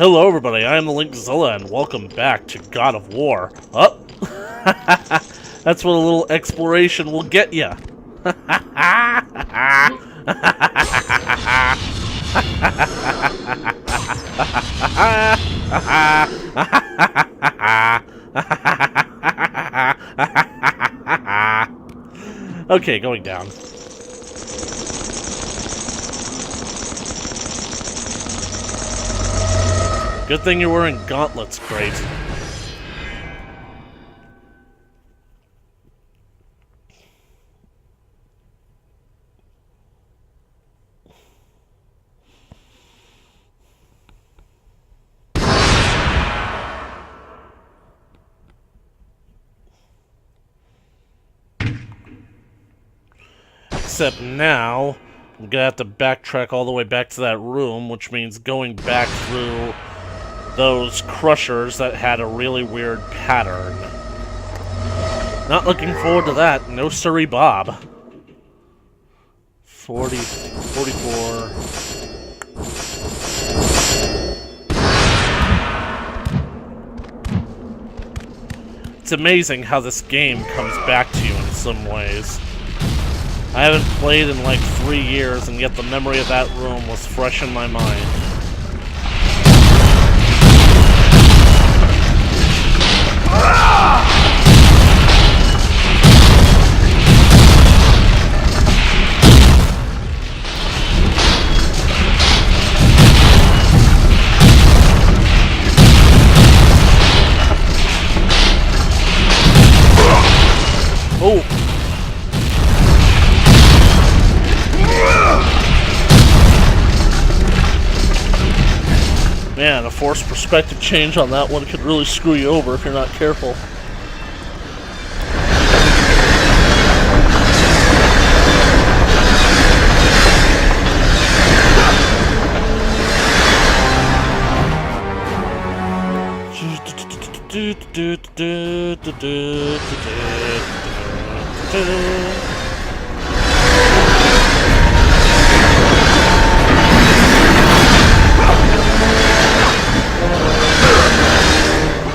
Hello everybody, I am the Linkzilla and welcome back to God of War. Oh! That's what a little exploration will get ya. Okay, going down. Good thing you're wearing gauntlets, great. Except now, I'm gonna have to backtrack all the way back to that room, which means going back through those crushers that had a really weird pattern. Not looking forward to that. No siree, Bob. 40, 44. It's amazing how this game comes back to you in some ways. I haven't played in like 3 years, and yet the memory of that room was fresh in my mind. Oh! Man, a forced perspective change on that one could really screw you over if you're not careful.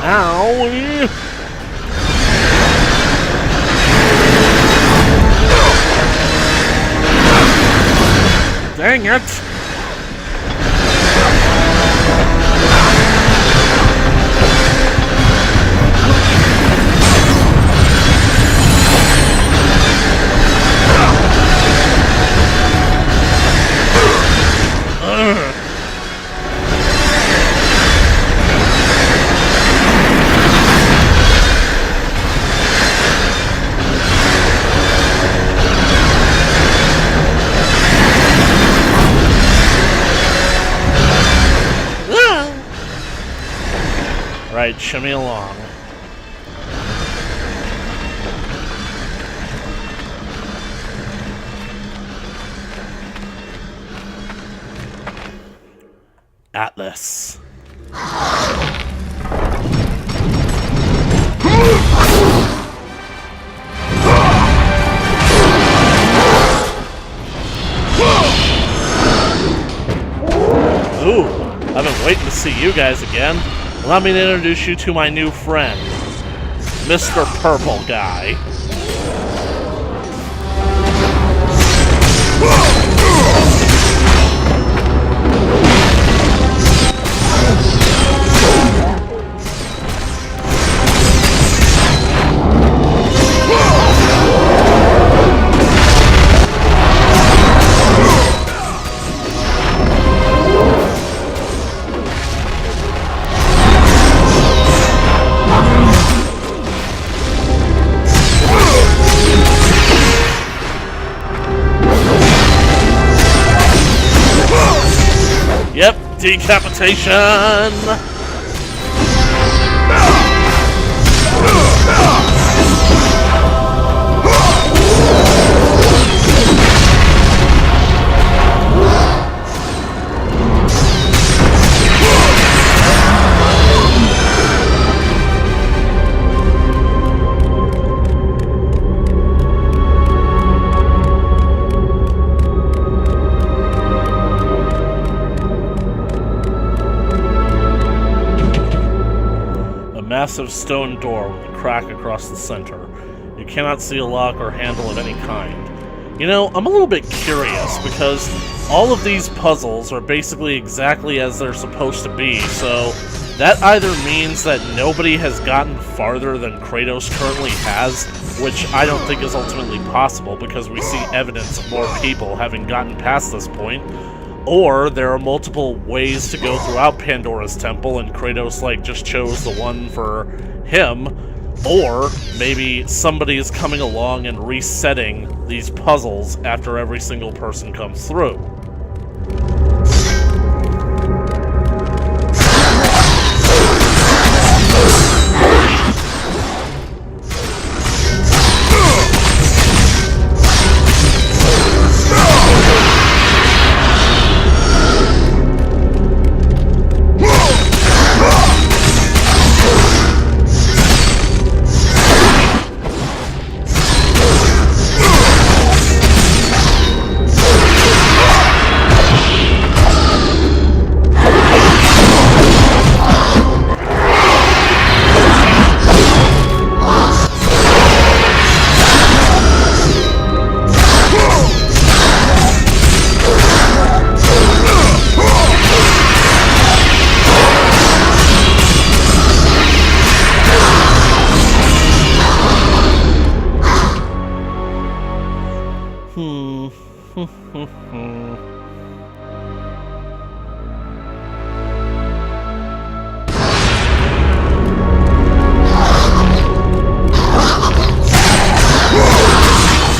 Owie! Dang it! Right, shimmy along. Atlas. Ooh, I've been waiting to see you guys again. Allow me to introduce you to my new friend, Mr. Purple Guy. Yep, decapitation! massive stone door with a crack across the center. You cannot see a lock or handle of any kind. You know, I'm a little bit curious, because all of these puzzles are basically exactly as they're supposed to be, so that either means that nobody has gotten farther than Kratos currently has, which I don't think is ultimately possible, because we see evidence of more people having gotten past this point, or there are multiple ways to go throughout Pandora's Temple, and Kratos, like, just chose the one for him, or maybe somebody is coming along and resetting these puzzles after every single person comes through.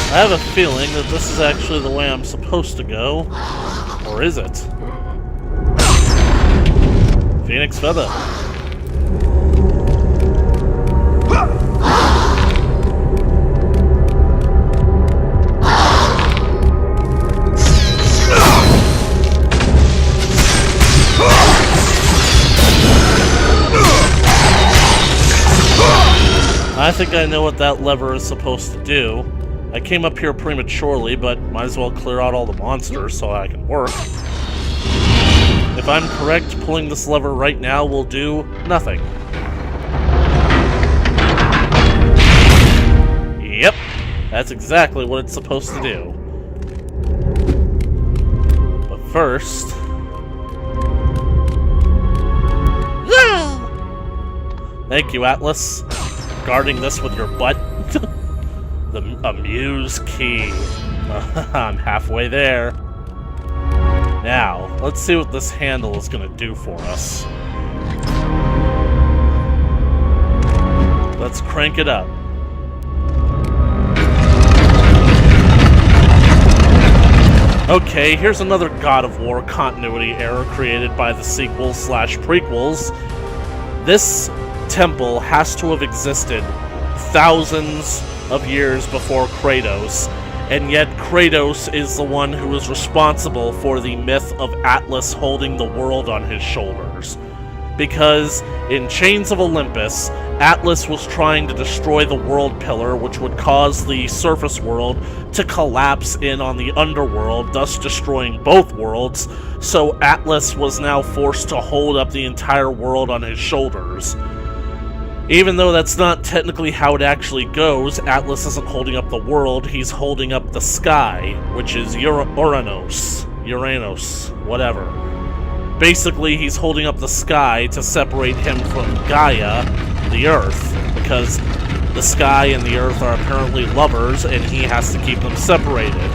I have a feeling that this is actually the way I'm supposed to go. Or is it? Phoenix Feather. I think I know what that lever is supposed to do. I came up here prematurely, but might as well clear out all the monsters so I can work. If I'm correct, pulling this lever right now will do nothing. Yep, that's exactly what it's supposed to do. But first... Thank you, Atlas. Guarding this with your butt. The Amuse Key. I'm halfway there. Now, let's see what this handle is going to do for us. Let's crank it up. Okay, here's another God of War continuity error created by the sequels/prequels. This temple has to have existed thousands of years before Kratos, and yet Kratos is the one who is responsible for the myth of Atlas holding the world on his shoulders. Because in Chains of Olympus, Atlas was trying to destroy the World Pillar, which would cause the surface world to collapse in on the underworld, thus destroying both worlds, so Atlas was now forced to hold up the entire world on his shoulders. Even though that's not technically how it actually goes, Atlas isn't holding up the world, he's holding up the sky, which is Uranus, whatever. Basically, he's holding up the sky to separate him from Gaia, the Earth, because the sky and the Earth are apparently lovers, and he has to keep them separated.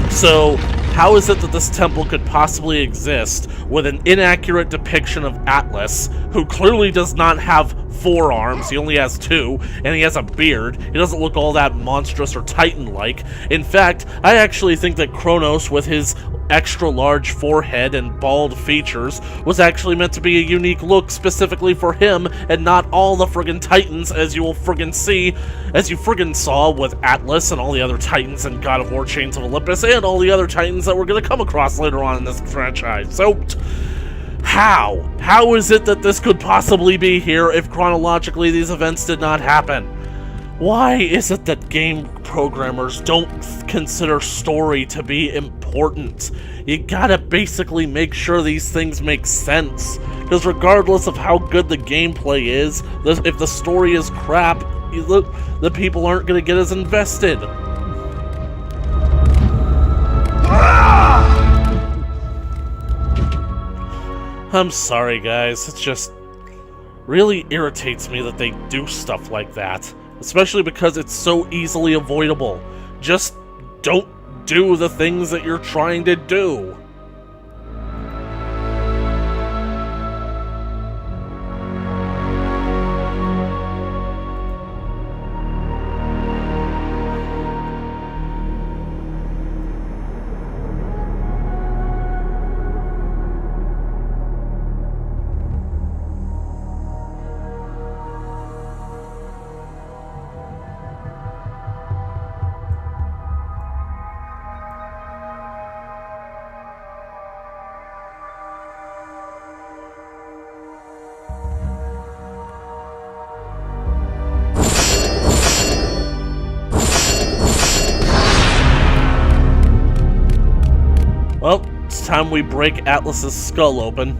So, how is it that this temple could possibly exist with an inaccurate depiction of Atlas, who clearly does not have 4 arms, he only has 2, and he has a beard? He doesn't look all that monstrous or titan-like. In fact, I actually think that Kronos, with his extra-large forehead and bald features, was actually meant to be a unique look specifically for him, and not all the friggin' titans, as you will friggin' see, as you friggin' saw with Atlas and all the other titans in God of War Chains of Olympus, and all the other titans that we're gonna come across later on in this franchise. So, how? How is it that this could possibly be here if chronologically these events did not happen? Why is it that game programmers don't consider story to be important? You gotta basically make sure these things make sense. Because regardless of how good the gameplay is, if the story is crap, the people aren't gonna get as invested. I'm sorry, guys. It just really irritates me that they do stuff like that. Especially because it's so easily avoidable. Just don't do the things that you're trying to do. Well, it's time we break Atlas's skull open.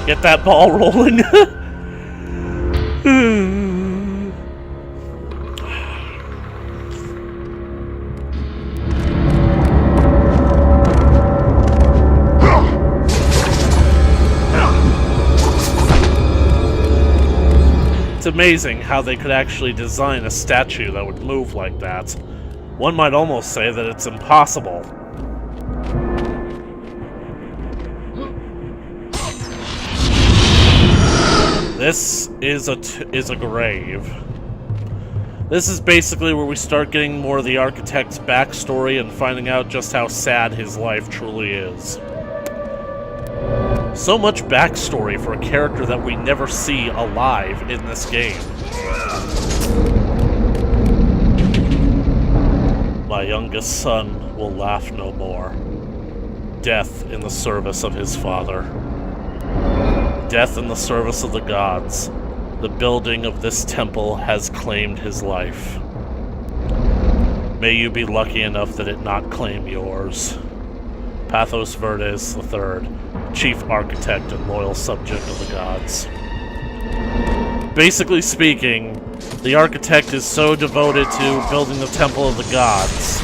Get that ball rolling. It's amazing how they could actually design a statue that would move like that. One might almost say that it's impossible. This is a grave. This is basically where we start getting more of the architect's backstory and finding out just how sad his life truly is. So much backstory for a character that we never see alive in this game. My youngest son will laugh no more. Death in the service of his father. Death in the service of the gods. The building of this temple has claimed his life. May you be lucky enough that it not claim yours. Pathos Verdes III, chief architect and loyal subject of the gods. Basically speaking, the architect is so devoted to building the temple of the gods,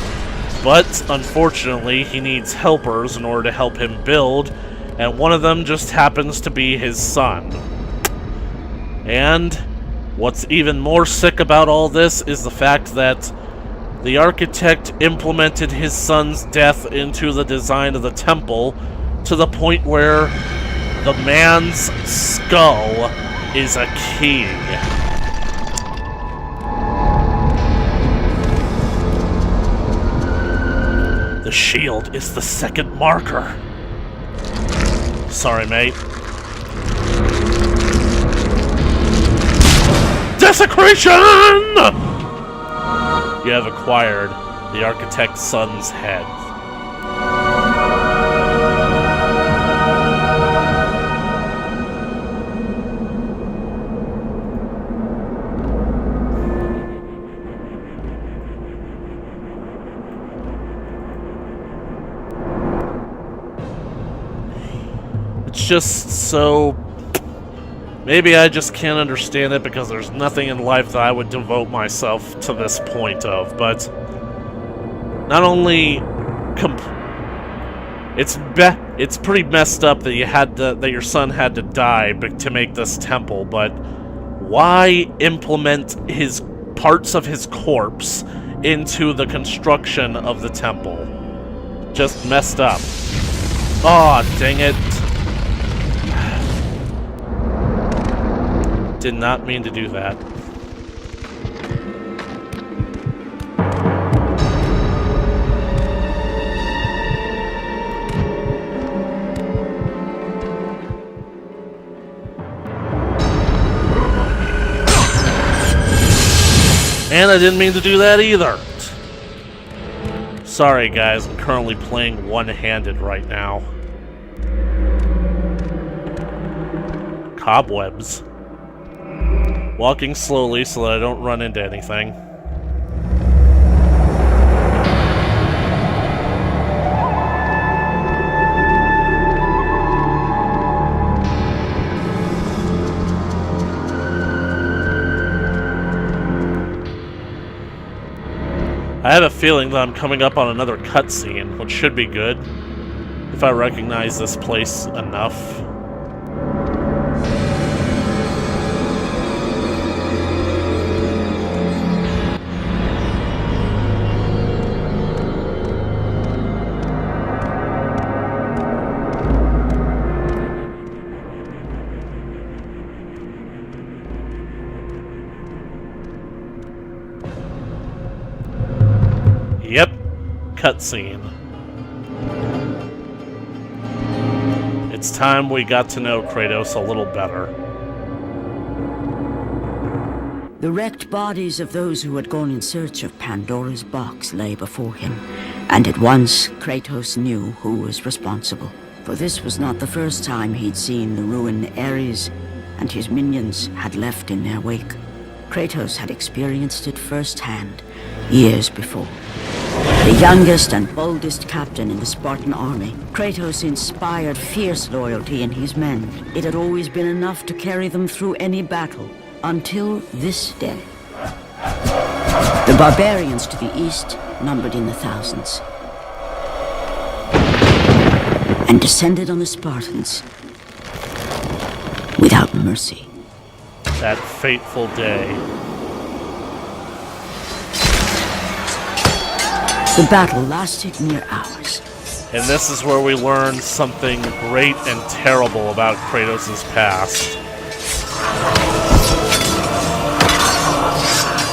but unfortunately he needs helpers in order to help him build, and one of them just happens to be his son. And what's even more sick about all this is the fact that the architect implemented his son's death into the design of the temple to the point where the man's skull is a key. The shield is the second marker. Sorry, mate. Desecration! You have acquired the architect's son's head. It's just so... Maybe I just can't understand it because there's nothing in life that I would devote myself to this point of, but not only it's pretty messed up that that your son had to die to make this temple, but why implement his parts of his corpse into the construction of the temple? Just messed up. Aw, dang it. Did not mean to do that. I didn't mean to do that either. Sorry guys, I'm currently playing one-handed right now. Cobwebs. Walking slowly so that I don't run into anything. I have a feeling that I'm coming up on another cutscene, which should be good, if I recognize this place enough. Yep, cutscene. It's time we got to know Kratos a little better. The wrecked bodies of those who had gone in search of Pandora's box lay before him, and at once Kratos knew who was responsible. For this was not the first time he'd seen the ruin Ares and his minions had left in their wake. Kratos had experienced it firsthand, years before. The youngest and boldest captain in the Spartan army, Kratos inspired fierce loyalty in his men. It had always been enough to carry them through any battle, until this day. The barbarians to the east numbered in the thousands, and descended on the Spartans without mercy. That fateful day. The battle lasted near hours. And this is where we learn something great and terrible about Kratos' past.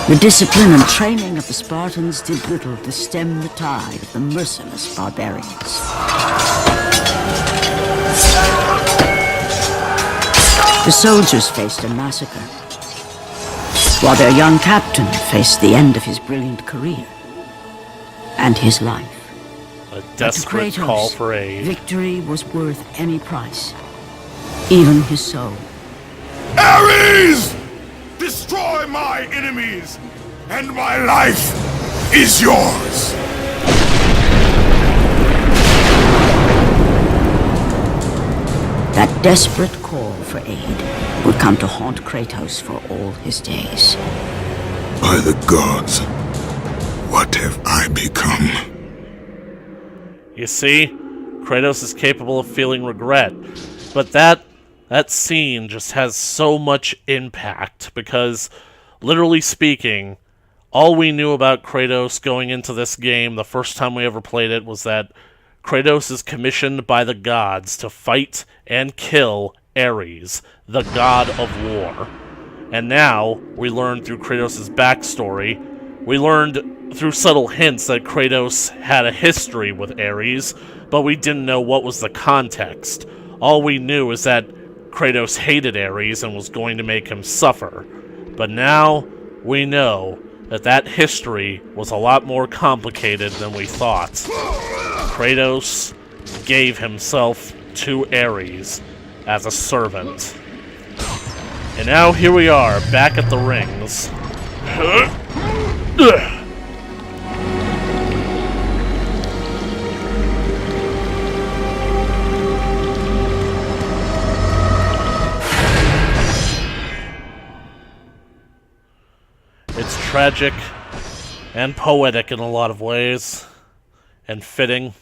The discipline and training of the Spartans did little to stem the tide of the merciless barbarians. The soldiers faced a massacre, while their young captain faced the end of his brilliant career and his life. A desperate Kratos, call for aid. Victory was worth any price, even his soul. Ares! Destroy my enemies, and my life is yours! That desperate call for aid would come to haunt Kratos for all his days. By the gods, what have I become? You see, Kratos is capable of feeling regret, but that scene just has so much impact because, literally speaking, all we knew about Kratos going into this game the first time we ever played it was that Kratos is commissioned by the gods to fight and kill Ares, the god of war. And now, we learn through Kratos' backstory, we learned through subtle hints that Kratos had a history with Ares, but we didn't know what was the context. All we knew is that Kratos hated Ares and was going to make him suffer. But now, we know that that history was a lot more complicated than we thought. Kratos gave himself to Ares as a servant. And now here we are, back at the rings. It's tragic and poetic in a lot of ways, and fitting.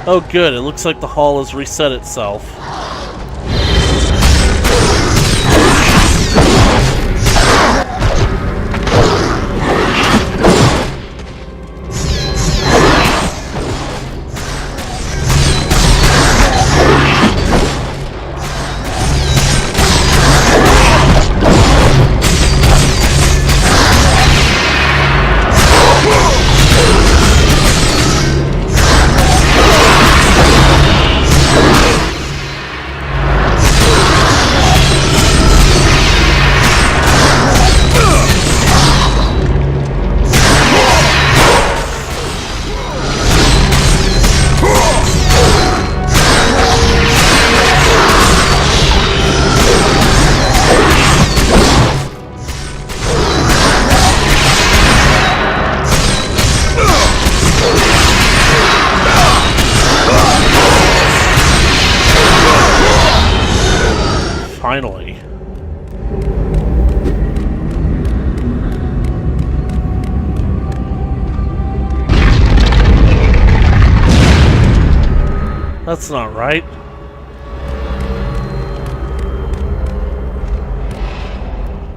Oh good, it looks like the hall has reset itself. Finally. That's not right.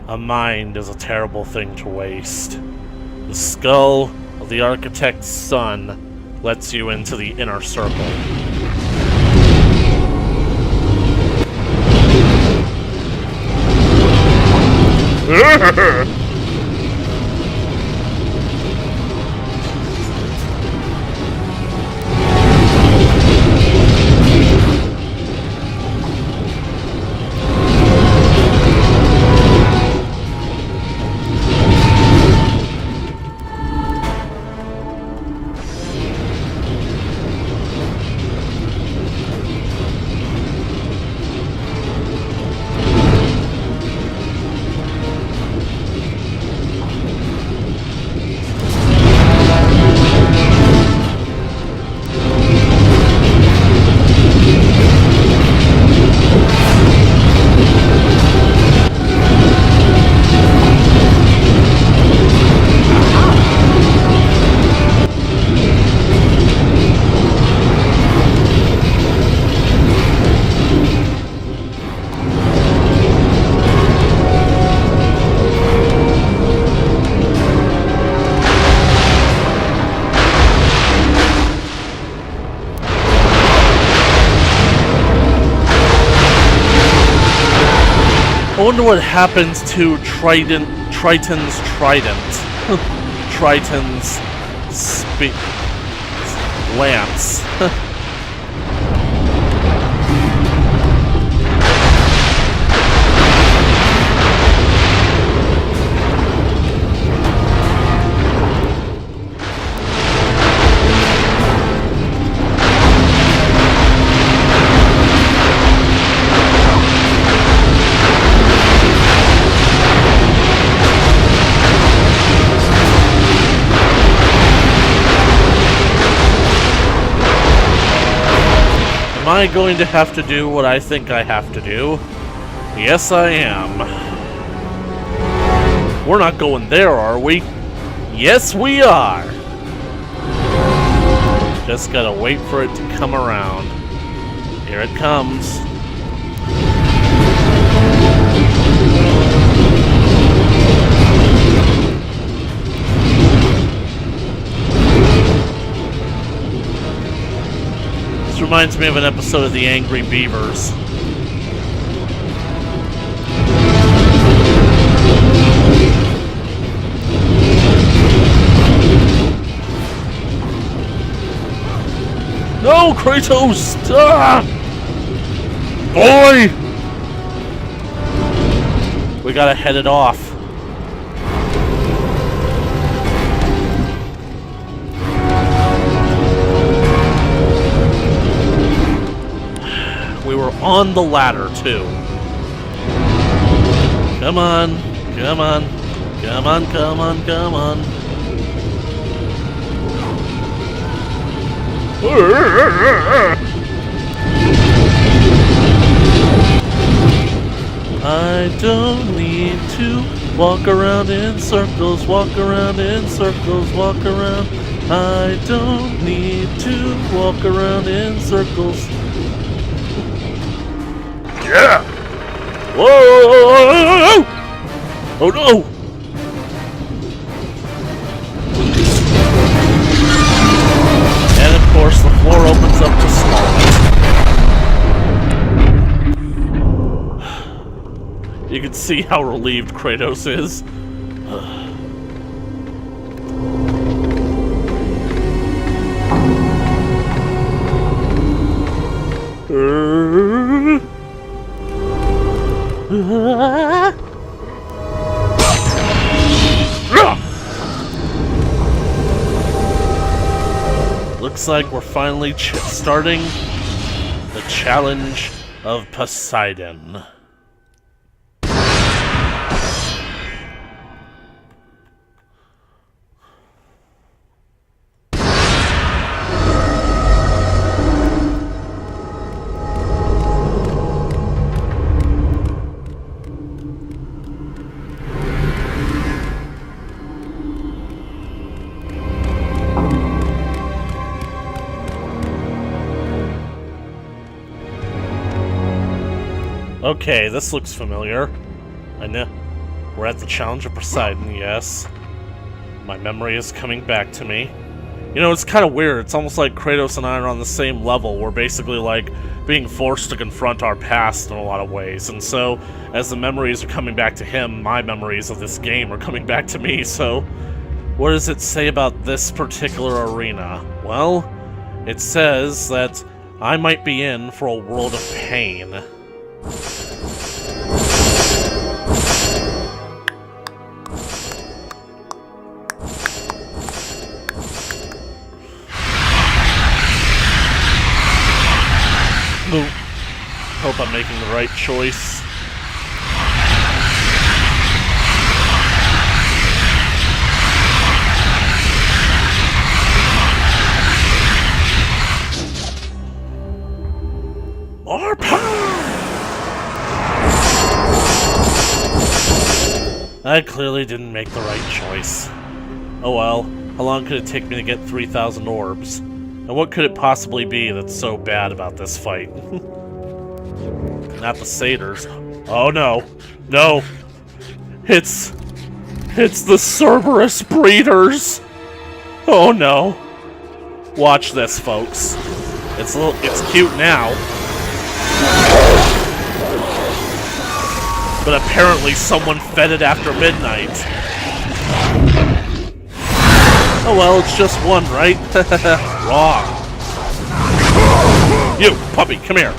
A mind is a terrible thing to waste. The skull of the architect's son lets you into the inner circle. I wonder what happens to Triton's trident. Triton's lance. Am I going to have to do what I think I have to do? Yes, I am. We're not going there, are we? Yes, we are! Just gotta wait for it to come around. Here it comes. This reminds me of an episode of The Angry Beavers. No, Kratos! Ah! Boy! We gotta head it off. We were on the ladder, too. Come on, come on, come on, come on, come on. I don't need to walk around in circles, walk around in circles, walk around. I don't need to walk around in circles. Yeah! Whoa! Oh no! And of course, the floor opens up to small. You can see how relieved Kratos is. Looks like we're finally starting the challenge of Poseidon. Okay, this looks familiar. I know. We're at the Challenge of Poseidon, yes. My memory is coming back to me. You know, it's kind of weird. It's almost like Kratos and I are on the same level. We're basically, like, being forced to confront our past in a lot of ways. And so, as the memories are coming back to him, my memories of this game are coming back to me. So, what does it say about this particular arena? Well, it says that I might be in for a world of pain. Hope I'm making the right choice. More power! I clearly didn't make the right choice. Oh well, how long could it take me to get 3,000 orbs? And what could it possibly be that's so bad about this fight? Not the satyrs. Oh no. No. It's the Cerberus breeders. Oh no. Watch this, folks. It's cute now. But apparently someone fed it after midnight. Oh well, it's just one, right? Wrong. You, puppy, come here.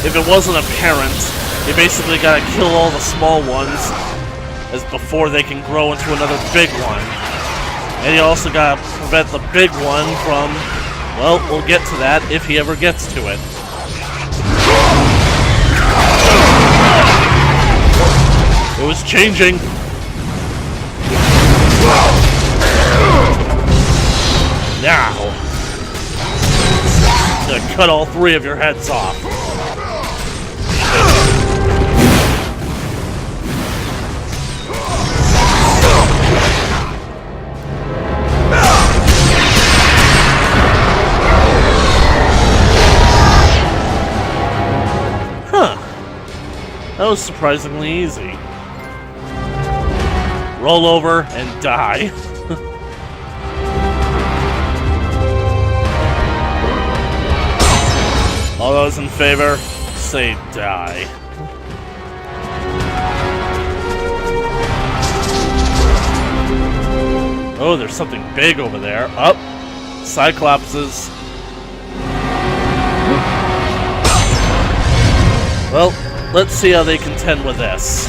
If it wasn't apparent, you basically gotta kill all the small ones as before they can grow into another big one. And you also gotta prevent the big one from, well, we'll get to that if he ever gets to it. It was changing. Now, I'm gonna cut all 3 of your heads off. That was surprisingly easy. Roll over and die. All those in favor, say die. Oh, there's something big over there. Up, Cyclopses. Well, let's see how they contend with this.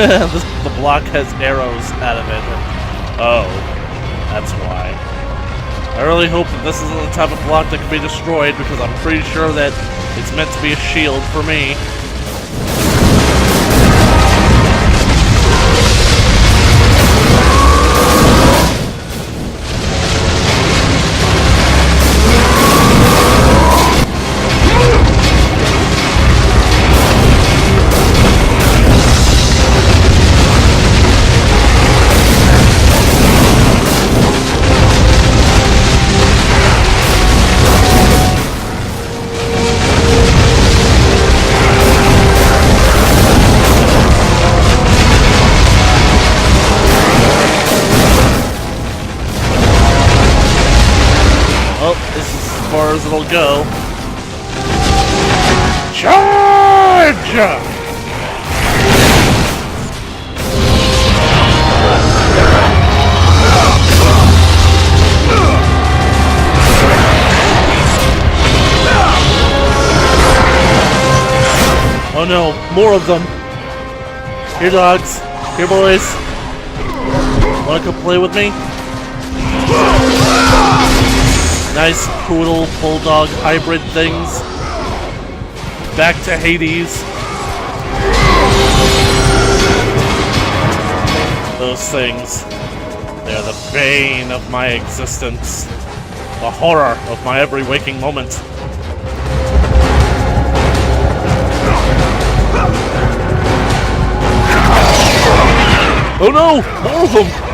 The block has arrows out of it. Oh, that's why. I really hope that this isn't the type of block that can be destroyed, because I'm pretty sure that it's meant to be a shield for me. As it'll go. Charge! Oh no, more of them. Here, dogs. Here, boys. Wanna come play with me? Nice poodle bulldog hybrid things. Back to Hades. Those things. They're the bane of my existence. The horror of my every waking moment. Oh no! More of them!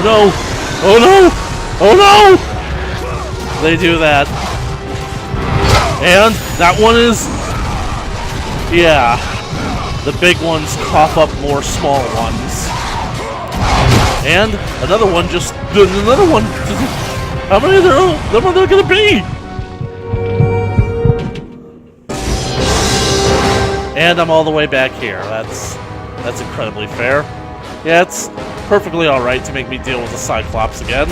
No! Oh no! Oh no! They do that. And that one is... yeah. The big ones cough up more small ones. And another one just... another one... how many of them are there gonna be? And I'm all the way back here. That's incredibly fair. Yeah, it's perfectly alright to make me deal with the Cyclops again.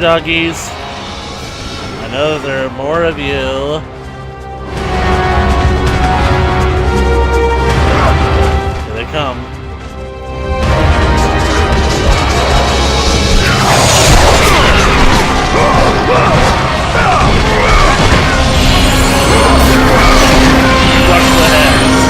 doggies. I know there are more of you. Here they come. Crush the heads.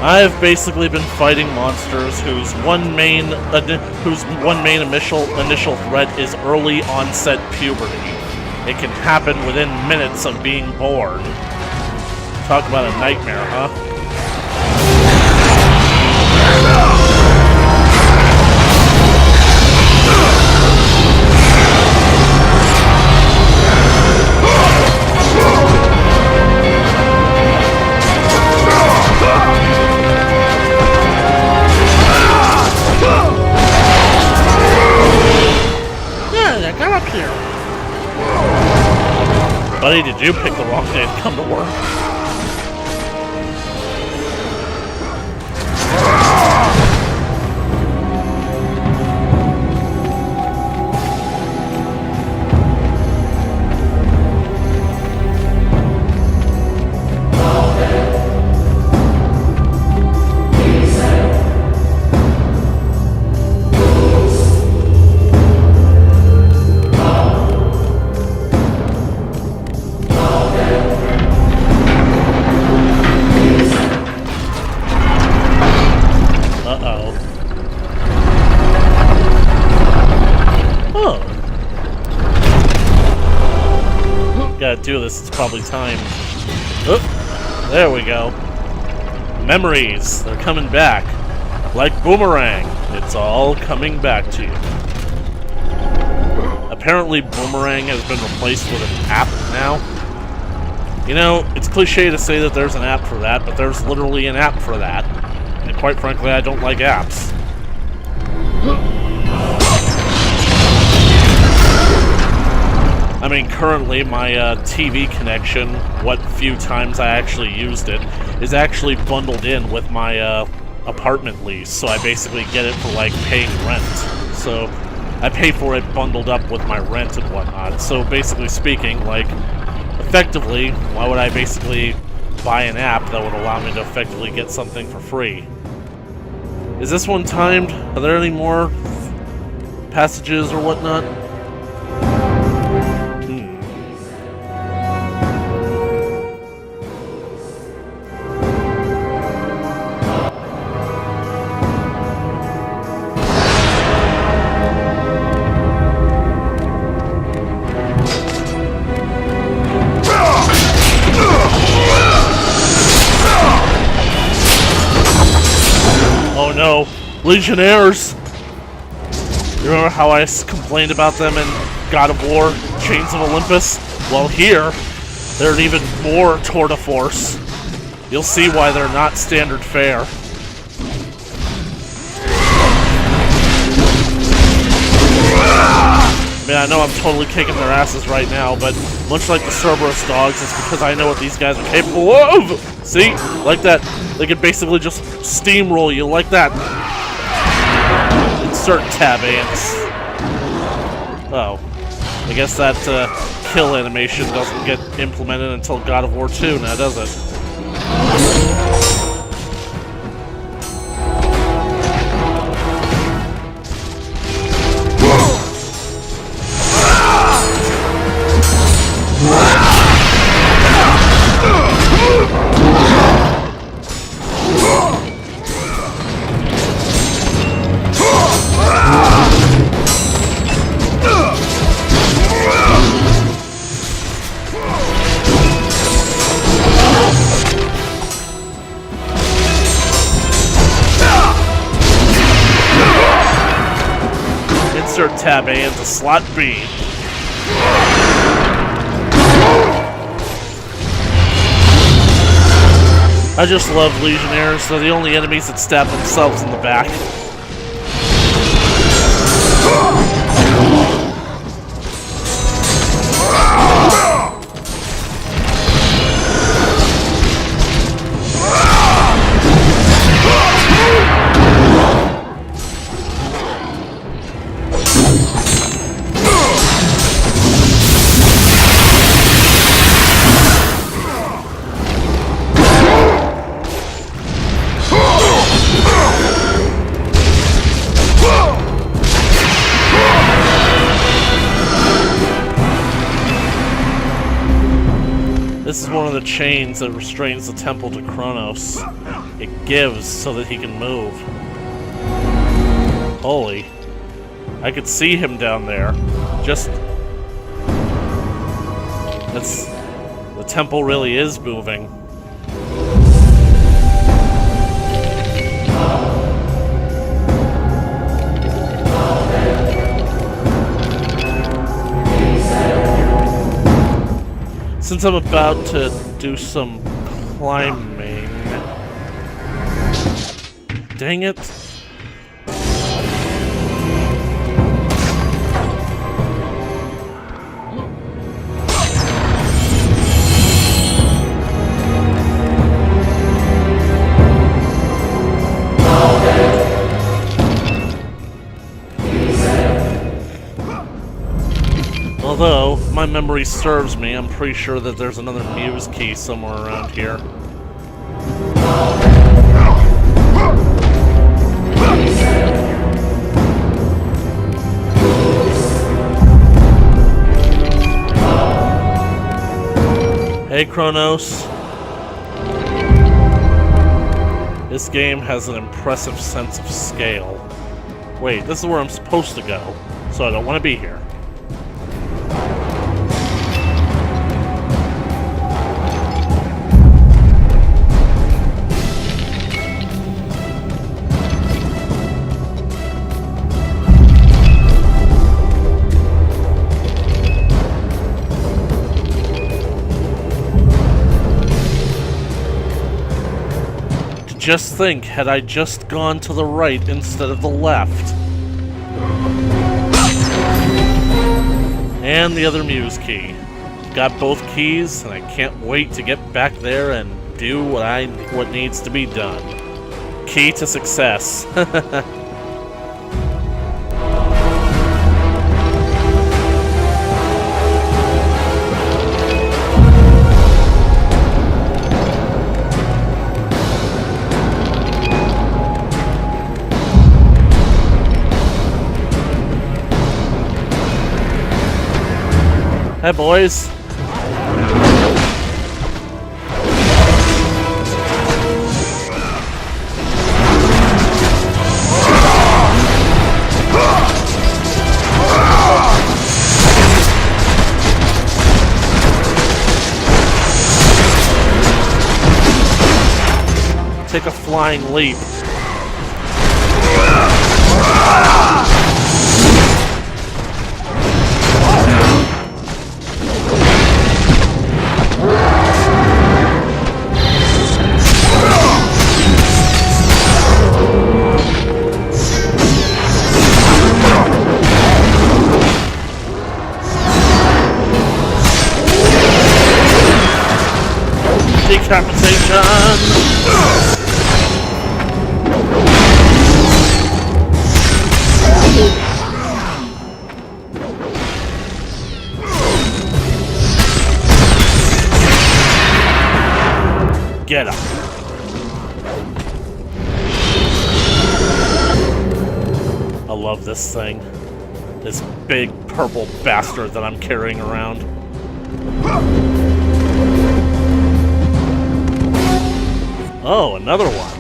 I've basically been fighting monsters whose one main initial threat is early onset puberty. It can happen within minutes of being born. Talk about a nightmare, huh? Buddy, did you pick the wrong day to come to work? Gotta do this, it's probably time. Oh, there we go. Memories, they're coming back. Like boomerang, it's all coming back to you. Apparently boomerang has been replaced with an app now. You know, it's cliche to say that there's an app for that, but there's literally an app for that. And quite frankly, I don't like apps. I mean, currently my TV connection, what few times I actually used it, is actually bundled in with my apartment lease, so I basically get it for, like, paying rent. So I pay for it bundled up with my rent and whatnot. So basically speaking, like, effectively, why would I basically buy an app that would allow me to effectively get something for free? Is this one timed? Are there any more passages or whatnot? Oh no, Legionnaires! You remember how I complained about them in God of War, Chains of Olympus? Well here, they're an even more tour de force. You'll see why they're not standard fare. I mean, I know I'm totally kicking their asses right now, but much like the Cerberus dogs, it's because I know what these guys are capable of! See? Like that. They can basically just steamroll you like that. Insert tab ants. Oh. I guess that kill animation doesn't get implemented until God of War 2 now, does it? tab A into slot B. I just love Legionnaires. They're the only enemies that stab themselves in the back. This is one of the chains that restrains the temple to Kronos. It gives so that he can move. Holy. I could see him down there. Just... That's... The temple really is moving. Since I'm about to do some climbing... Dang it. Although, if my memory serves me, I'm pretty sure that there's another Muse key somewhere around here. Hey, Kronos. This game has an impressive sense of scale. Wait, this is where I'm supposed to go, so I don't want to be here. Just think, had I just gone to the right instead of the left. And the other Muse key. Got both keys, and I can't wait to get back there and do what needs to be done. Key to success. Hey, boys. Take a flying leap. Decapitation! Get up. I love this thing. This big purple bastard that I'm carrying around. Oh, another one.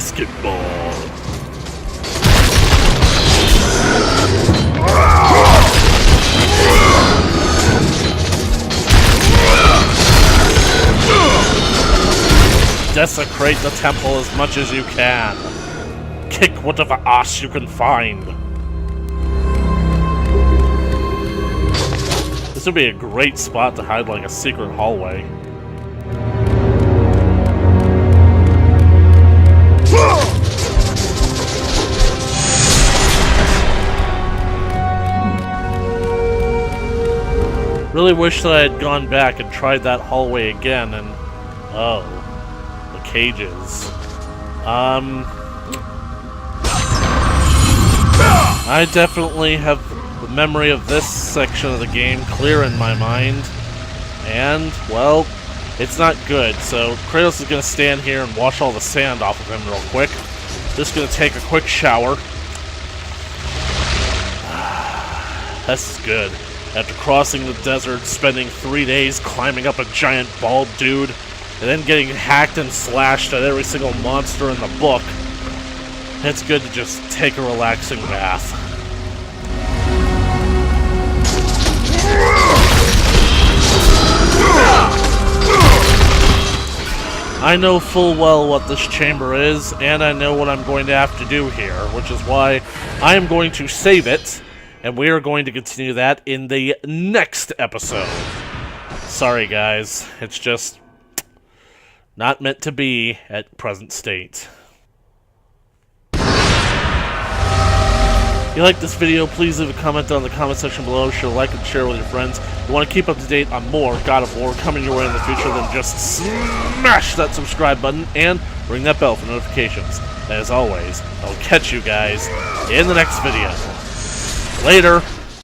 basketball. Desecrate the temple as much as you can. Kick whatever ass you can find. This would be a great spot to hide like a secret hallway. Really wish that I had gone back and tried that hallway again and... oh. The cages. I definitely have the memory of this section of the game clear in my mind. And, well, it's not good. So Kratos is going to stand here and wash all the sand off of him real quick. Just going to take a quick shower. This is good. After crossing the desert, spending 3 days climbing up a giant bald dude, and then getting hacked and slashed at every single monster in the book, it's good to just take a relaxing bath. I know full well what this chamber is, and I know what I'm going to have to do here, which is why I am going to save it, and we are going to continue that in the next episode. Sorry guys, it's just not meant to be at present state. If you like this video, please leave a comment down in the comment section below. Share, like, and share with your friends. If you want to keep up to date on more God of War coming your way in the future, then just smash that subscribe button and ring that bell for notifications. As always, I'll catch you guys in the next video. Later.